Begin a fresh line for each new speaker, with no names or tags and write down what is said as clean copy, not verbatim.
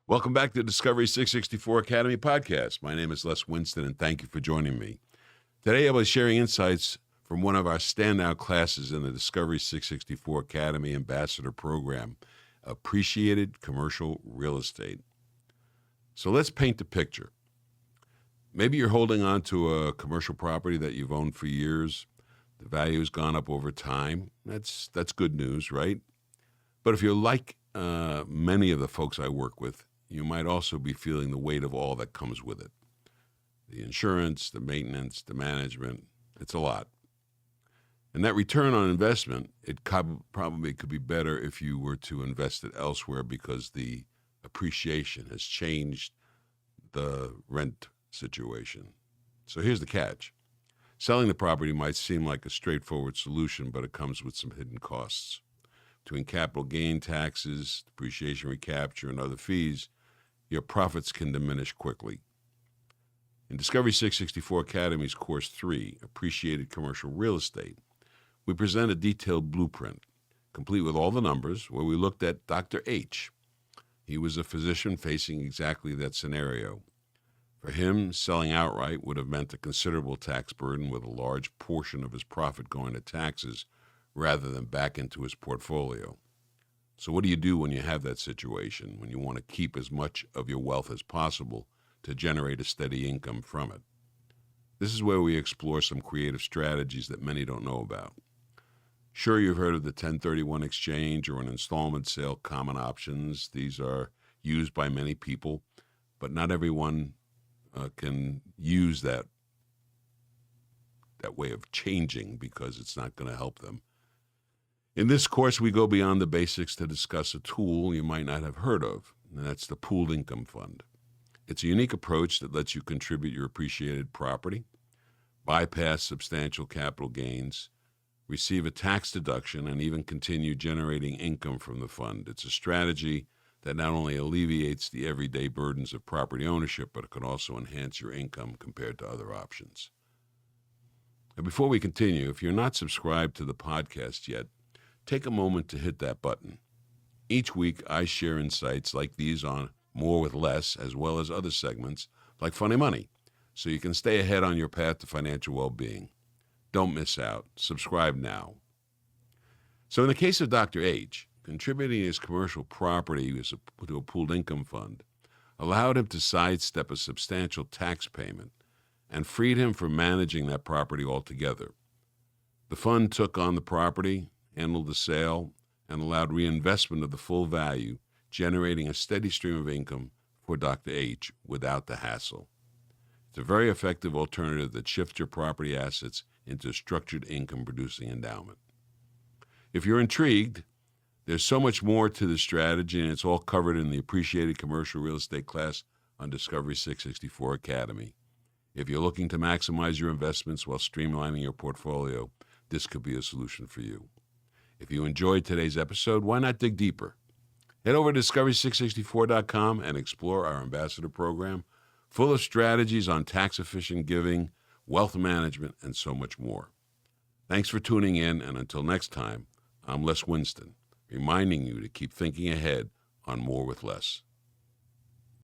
Welcome back to the Discovery 664 Academy podcast. My name is Les Winston, and thank you for joining me. Today, I was sharing insights from one of our standout classes in the Discovery 664 Academy Ambassador Program, Appreciated Commercial Real Estate. So let's paint the picture. Maybe you're holding on to a commercial property that you've owned for years. The value has gone up over time. That's good news, right? But if you're like many of the folks I work with, you might also be feeling the weight of all that comes with it. The insurance, the maintenance, the management, it's a lot. And that return on investment, it probably could be better if you were to invest it elsewhere because the appreciation has changed the rent situation. So here's the catch. Selling the property might seem like a straightforward solution, but it comes with some hidden costs. Between capital gain taxes, depreciation recapture, and other fees, your profits can diminish quickly. In Discovery 664 Academy's Course 3, Appreciated Commercial Real Estate, we present a detailed blueprint, complete with all the numbers, where we looked at Dr. H. He was a physician facing exactly that scenario. For him, selling outright would have meant a considerable tax burden with a large portion of his profit going to taxes rather than back into his portfolio. So what do you do when you have that situation, when you want to keep as much of your wealth as possible to generate a steady income from it? This is where we explore some creative strategies that many don't know about. Sure, you've heard of the 1031 exchange or an installment sale, common options. These are used by many people, but not everyone can use that way of changing because it's not going to help them. In this course, we go beyond the basics to discuss a tool you might not have heard of, and that's the pooled income fund. It's a unique approach that lets you contribute your appreciated property, bypass substantial capital gains, receive a tax deduction, and even continue generating income from the fund. It's a strategy that not only alleviates the everyday burdens of property ownership, but it can also enhance your income compared to other options. Now, before we continue, if you're not subscribed to the podcast yet, take a moment to hit that button. Each week, I share insights like these on More with Less, as well as other segments like Funny Money, so you can stay ahead on your path to financial well-being. Don't miss out. Subscribe now. So in the case of Dr. H, contributing his commercial property to a pooled income fund allowed him to sidestep a substantial tax payment and freed him from managing that property altogether. The fund took on the property, handled the sale, and allowed reinvestment of the full value, generating a steady stream of income for Dr. H without the hassle. It's a very effective alternative that shifts your property assets into a structured income-producing endowment. If you're intrigued, there's so much more to the strategy, and it's all covered in the Appreciated Commercial Real Estate class on Discovery 664 Academy. If you're looking to maximize your investments while streamlining your portfolio, this could be a solution for you. If you enjoyed today's episode, why not dig deeper? Head over to discovery664.com and explore our ambassador program, full of strategies on tax-efficient giving, wealth management, and so much more. Thanks for tuning in, and until next time, I'm Les Winston, reminding you to keep thinking ahead on More with Less.